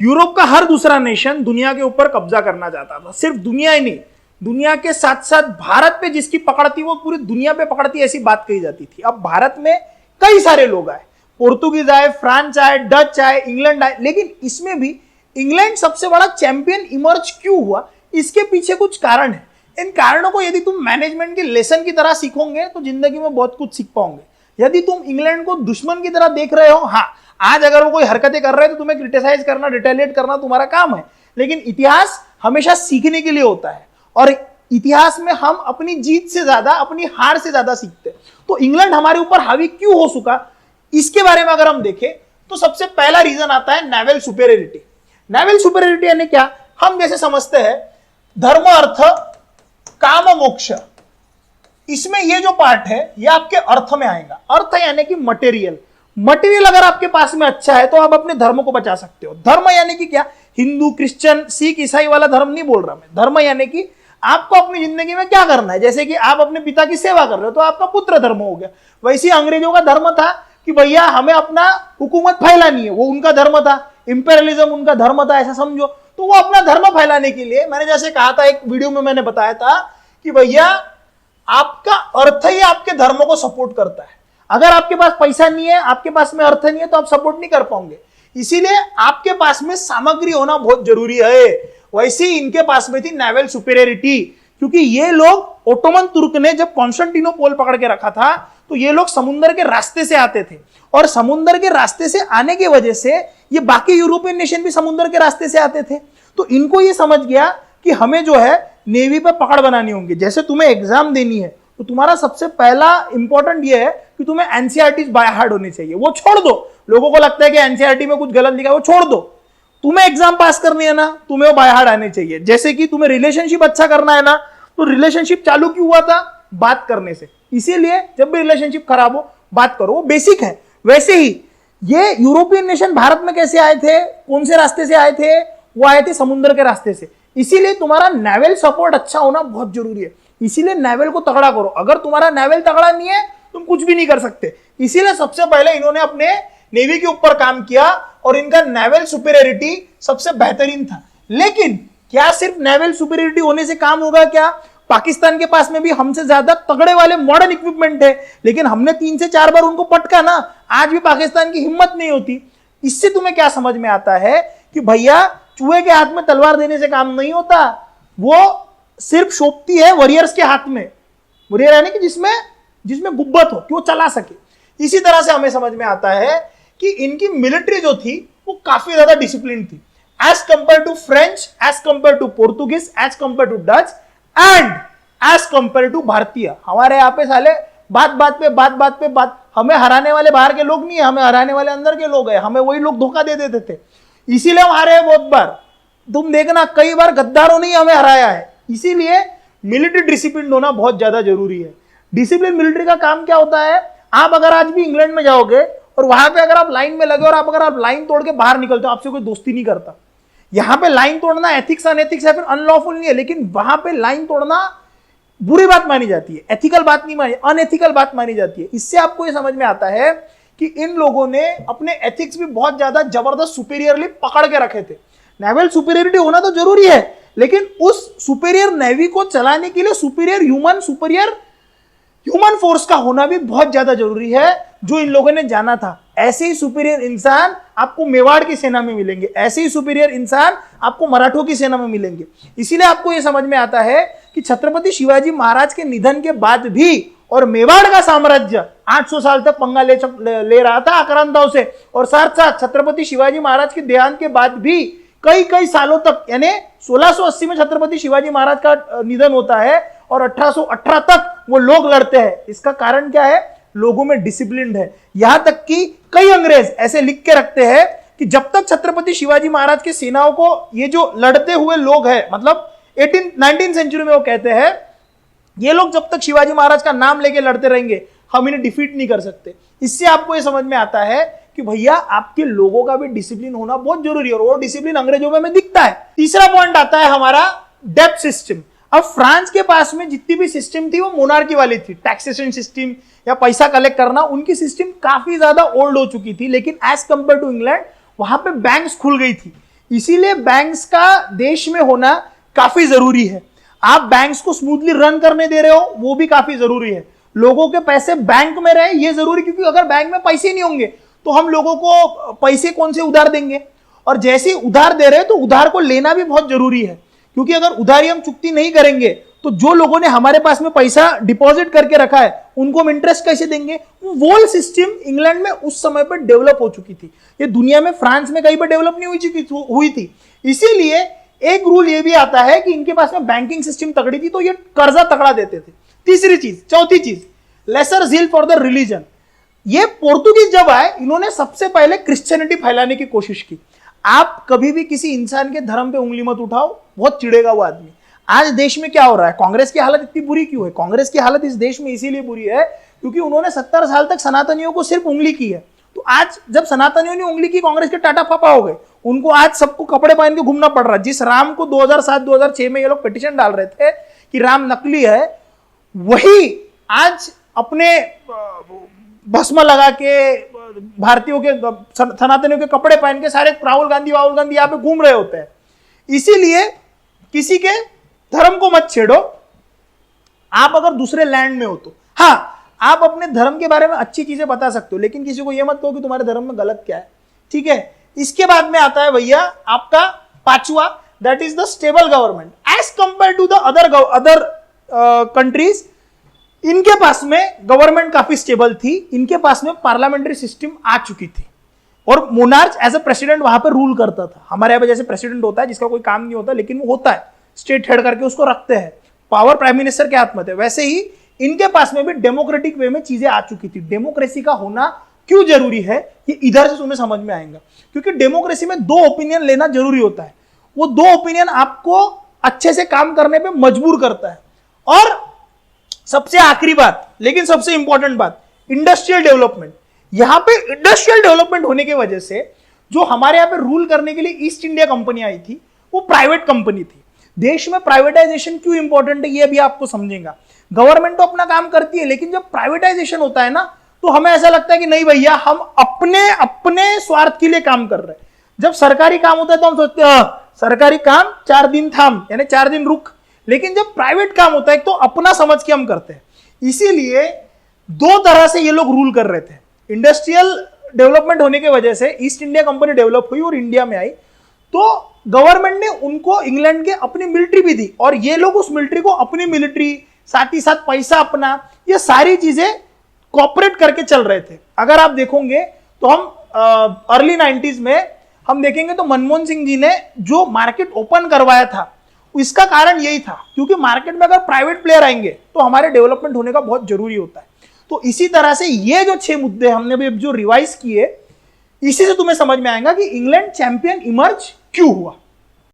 Europe का हर दूसरा nation दुनिया के ऊपर कब्जा करना चाहता था। सिर्फ दुनिया ही नहीं, दुनिया के साथ साथ भारत पे जिसकी पकड़ थी वो पूरी दुनिया पे पकड़ थी, ऐसी बात कही जाती थी। अब भारत में कई सारे लोग आए, पोर्तुगीज आए, फ्रांस आए, डच आए, इंग्लैंड आए, लेकिन इसमें भी इंग्लैंड सबसे बड़ा चैंपियन इमर्ज क्यों हुआ, इसके पीछे कुछ कारण है। इन कारणों को यदि तुम मैनेजमेंट के लेसन की तरह सीखोगे तो जिंदगी में बहुत कुछ सीख पाओगे। यदि तुम इंग्लैंड को दुश्मन की तरह देख रहे हो, हाँ आज अगर वो कोई हरकतें कर रहे हैं तो तुम्हें क्रिटिसाइज करना, रिटेलिएट करना तुम्हारा काम है, लेकिन इतिहास हमेशा सीखने के लिए होता है और इतिहास में हम अपनी जीत से ज्यादा अपनी हार से ज्यादा सीखते हैं। तो इंग्लैंड हमारे ऊपर हावी क्यों हो चुका, इसके बारे में अगर हम देखें तो सबसे पहला रीजन आता है नेवल सुपेरियरिटी। नेवल सुपेरियरिटी यानी क्या, हम जैसे समझते हैं धर्म अर्थ काम मोक्ष, इसमें ये जो पार्ट है ये आपके अर्थ में आएगा। अर्थ यानी कि मटेरियल, मटेरियल अगर आपके पास में अच्छा है तो आप अपने धर्म को बचा सकते हो। धर्म यानी कि क्या, हिंदू, क्रिश्चियन, सिख, ईसाई वाला धर्म नहीं बोल रहा मैं। धर्म यानी कि आपको अपनी जिंदगी में क्या करना है, जैसे कि आप अपने पिता की सेवा कर रहे हो तो आपका पुत्र धर्म हो गया। वैसे ही अंग्रेजों का धर्म था कि भैया हमें अपना हुकूमत फैलानी है, वो उनका धर्म था। इंपेरियलिज्म उनका धर्म था, ऐसा समझो। तो वो अपना धर्म फैलाने के लिए, मैंने जैसे कहा था एक वीडियो में मैंने बताया था कि भैया आपका अर्थ ही आपके धर्म को सपोर्ट करता है। अगर आपके पास पैसा नहीं है, आपके पास में अर्थ नहीं है तो आप सपोर्ट नहीं कर पाओगे। इसीलिए आपके पास में सामग्री होना बहुत जरूरी है। वैसे ही इनके पास में थी नेवल सुपेरियरिटी, क्योंकि ये लोग ओटोमन तुर्क ने जब कॉन्स्टेंटिनोपल पकड़ के रखा था तो ये लोग समुद्र के रास्ते से आते थे, और समुद्र के रास्ते से आने की वजह से ये बाकी यूरोपियन नेशन भी समुद्र के रास्ते से आते थे। तो इनको ये समझ गया कि हमें जो है नेवी पे पकड़ बनानी होगी। जैसे तुम्हें एग्जाम देनी है तो तुम्हारा सबसे पहला इंपॉर्टेंट ये है कि तुम्हें एनसीईआरटी बाय हार्ट होनी चाहिए। वो छोड़ दो, लोगों को लगता है कि एनसीईआरटी में कुछ गलत लिखा है, वो छोड़ दो। तुम्हें एग्जाम पास करनी है ना, तुम्हें वो बाय हार्ट आने चाहिए। जैसे कि तुम्हें रिलेशनशिप अच्छा करना है ना, तो रिलेशनशिप चालू क्यों हुआ था, बात करने से। इसीलिए जब भी रिलेशनशिप खराब हो बात करो, वो बेसिक है। वैसे ही ये यूरोपियन नेशन भारत में कैसे आए थे, कौन से रास्ते से आए थे, वो आए थे समुद्र के रास्ते से। इसीलिए तुम्हारा नेवल सपोर्ट अच्छा होना बहुत जरूरी है। इसीलिए नेवल को तगड़ा करो। अगर तुम्हारा नेवल तगड़ा नहीं है तुम कुछ भी नहीं कर सकते। इसीलिए सबसे पहले इन्होंने अपने नेवी के ऊपर काम किया और इनका नेवल सुपेरियरिटी सबसे बेहतरीन था। लेकिन क्या सिर्फ नेवल सुपेरियरिटी होने से काम होगा क्या? पाकिस्तान के पास में भी हमसे ज्यादा तगड़े वाले मॉडर्न इक्विपमेंट है, लेकिन हमने 3 से 4 बार उनको पटका ना, आज भी पाकिस्तान की हिम्मत नहीं होती। इससे तुम्हें क्या समझ में आता है कि भैया चूहे के हाथ में तलवार देने से काम नहीं होता, वो सिर्फ शोभती है वॉरियर्स के हाथ में। वॉरियर यानी कि जिसमें गुब्बत हो कि वो चला सके। इसी तरह से हमें समझ में आता है कि इनकी मिलिट्री जो थी वो काफी ज्यादा डिसिप्लिन थी, as compare to French, as compare to Portuguese, as compare to Dutch and as compare to भारतीय। हमारे यहाँ पे साले बात पे बात, हमें हराने वाले बाहर के लोग नहीं है, हमें हराने वाले अंदर के लोग हैं। हमें वही लोग धोखा दे देते थे, इसीलिए हम हारे हैं बहुत बार। तुम देखना कई बार गद्दारों ने हमें हराया है। इसीलिए मिलिट्री डिसिप्लिन होना बहुत ज्यादा जरूरी है। डिसिप्लिन मिलिट्री का काम क्या होता है, आप अगर आज भी इंग्लैंड में जाओगे और वहां पे अगर आप लाइन में लगे और अगर आप लाइन तोड़ के बाहर निकलते हो, आपसे कोई दोस्ती नहीं करता। यहां पे लाइन तोड़ना एथिक्स अनएथिक्स है, फिर अनलॉफुल नहीं है, लेकिन वहां पे लाइन तोड़ना बुरी बात मानी जाती है, एथिकल बात नहीं मानी, अनएथिकल बात मानी जाती है। इससे आपको ये समझ में आता है कि इन लोगों ने अपने एथिक्स भी बहुत ज्यादा जबरदस्त सुपीरियरली पकड़ के रखे थे। नेवल सुपीरियरिटी होना तो जरूरी है, लेकिन उस सुपीरियर नेवी को चलाने के लिए सुपीरियर ह्यूमन फोर्स का होना भी बहुत ज्यादा जरूरी है, जो इन लोगों ने जाना था। ऐसे ही सुपीरियर इंसान आपको मेवाड़ की सेना में मिलेंगे, ऐसे ही सुपीरियर इंसान आपको मराठों की सेना में मिलेंगे। इसीलिए आपको यह समझ में आता है कि छत्रपति शिवाजी महाराज के निधन के बाद भी और मेवाड़ का साम्राज्य 800 साल तक पंगा ले रहा था आक्रांताओं से, और साथ साथ छत्रपति शिवाजी महाराज के देहांत के बाद भी कई सालों तक, यानी 1680 में छत्रपति शिवाजी महाराज का निधन होता है और 1818 तक वो लोग लड़ते हैं। इसका कारण क्या है, लोगों में डिसिप्लिन है। यहां तक कि कई अंग्रेज ऐसे लिख के रखते हैं कि जब तक छत्रपति शिवाजी महाराज की सेनाओं को ये जो लड़ते हुए लोग हैं, मतलब 19th सेंचुरी में वो कहते हैं ये लोग जब तक शिवाजी महाराज का नाम लेके लड़ते रहेंगे हम इन्हें डिफीट नहीं कर सकते। इससे आपको ये समझ में आता है कि भैया आपके लोगों का भी डिसिप्लिन होना बहुत जरूरी है, और वो डिसिप्लिन अंग्रेजों में दिखता है। तीसरा पॉइंट आता है हमारा डेप्थ सिस्टम। अब फ्रांस के पास में जितनी भी सिस्टम थी वो मोनार्की वाली थी, टैक्सेशन सिस्टम या पैसा कलेक्ट करना, उनकी सिस्टम काफी ज्यादा ओल्ड हो चुकी थी। लेकिन एज कंपेयर टू इंग्लैंड वहां पे बैंक्स खुल गई थी। इसीलिए बैंक्स का देश में होना काफी जरूरी है। आप बैंक्स को स्मूथली रन करने दे रहे हो, वो भी काफी जरूरी है। लोगों के पैसे बैंक में रहे, ये जरूरी, क्योंकि अगर बैंक में पैसे नहीं होंगे तो हम लोगों को पैसे कौन से उधार देंगे, और जैसे उधार दे रहे हैं तो उधार को लेना भी बहुत जरूरी है, क्योंकि अगर उधारी हम चुकती नहीं करेंगे तो जो लोगों ने हमारे पास में पैसा डिपॉजिट करके रखा है उनको हम इंटरेस्ट कैसे देंगे। वो सिस्टम इंग्लैंड में उस समय पर डेवलप हो चुकी थी, ये दुनिया में फ्रांस में कहीं पर डेवलप नहीं हुई थी। इसीलिए एक रूल ये भी आता है कि इनके पास में बैंकिंग सिस्टम तगड़ी थी तो ये कर्जा तगड़ा देते थे। तीसरी चीज, चौथी चीज, lesser zeal for the religion. ये पोर्तुगीज जब आए, इन्होंने सबसे पहले क्रिश्चियनिटी फैलाने की कोशिश की। आप कभी भी किसी इंसान के धर्म पे उंगली मत उठाओ, बहुत चिढ़ेगा वो आदमी। आज देश में क्या हो रहा है, कांग्रेस की हालत इतनी बुरी क्यों है? कांग्रेस की हालत इस देश में इसीलिए बुरी है क्योंकि उन्होंने 70 साल तक सनातनियों को सिर्फ उंगली की है। तो आज जब सनातनियों ने उंगली की, कांग्रेस के टाटा पापा हो गए, उनको आज सबको कपड़े पहन के घूमना पड़ रहा है। जिस राम को 2007-2006 में ये लोग पिटीशन डाल रहे थे कि राम नकली है, वही आज अपने भस्म लगा के भारतीयों के, सनातनियों के कपड़े पहन के सारे राहुल गांधी यहां पे घूम रहे होते हैं। इसीलिए किसी के धर्म को मत छेड़ो। आप अगर दूसरे लैंड में हो तो हाँ, आप अपने धर्म के बारे में अच्छी चीजें बता सकते हो, लेकिन किसी को यह मत कहो कि तुम्हारे धर्म में गलत क्या है। ठीक है, इसके बाद में आता है भैया आपका पांचवा, that is the stable government as compare to the other countries. इनके पास में गवर्नमेंट काफी स्टेबल थी, इनके पास में पार्लियामेंट्री सिस्टम आ चुकी थी और मोनार्च एज अ प्रेसिडेंट वहां पर रूल करता था। हमारे यहाँ पे जैसे प्रेसिडेंट होता है जिसका कोई काम नहीं होता, लेकिन वो होता है, स्टेट हेड करके उसको रखते हैं, पावर प्राइम मिनिस्टर के हाथ में थे। वैसे ही इनके पास में भी डेमोक्रेटिक वे में चीजें आ चुकी थी। डेमोक्रेसी का होना क्यों जरूरी है, ये इधर से तुम्हें समझ में आएगा, क्योंकि डेमोक्रेसी में दो ओपिनियन लेना जरूरी होता है। वो दो ओपिनियन आपको अच्छे से काम करने पे मजबूर करता है। और सबसे आखिरी बात, लेकिन सबसे इंपॉर्टेंट बात, इंडस्ट्रियल डेवलपमेंट। यहां पे इंडस्ट्रियल डेवलपमेंट होने की वजह से जो हमारे यहां पे रूल करने के लिए ईस्ट इंडिया कंपनी आई थी, वो प्राइवेट कंपनी थी। देश में प्राइवेटाइजेशन क्यों इंपॉर्टेंट है ये भी आपको समझेगा। गवर्नमेंट तो अपना काम करती है, लेकिन जब प्राइवेटाइजेशन होता है ना, तो हमें ऐसा लगता है कि नहीं भैया, हम अपने स्वार्थ के लिए काम कर रहे हैं। जब सरकारी काम होता है तो हम सोचते हैं सरकारी काम 4 दिन थाम, यानी 4 दिन रुक। लेकिन जब प्राइवेट काम होता है तो अपना समझ के हम करते हैं। इसीलिए दो तरह से ये लोग रूल कर रहे थे। इंडस्ट्रियल डेवलपमेंट होने की वजह से ईस्ट इंडिया कंपनी डेवलप हुई और इंडिया में आई, तो गवर्नमेंट ने उनको इंग्लैंड के अपनी मिलिट्री भी दी, और ये लोग उस मिलिट्री को अपनी मिलिट्री, साथ ही साथ पैसा अपना, ये सारी चीजें कॉपरेट करके चल रहे थे। अगर आप देखोगे तो हम अर्ली 90s में हम देखेंगे तो मनमोहन सिंह जी ने जो मार्केट ओपन करवाया था, इसका कारण यही था, क्योंकि मार्केट में अगर प्राइवेट प्लेयर आएंगे तो हमारे डेवलपमेंट होने का बहुत जरूरी होता है। तो इसी तरह से ये जो 6 मुद्दे हमने भी जो रिवाइज किए, इसी से तुम्हें समझ में आएगा कि इंग्लैंड चैंपियन इमर्ज क्यों हुआ।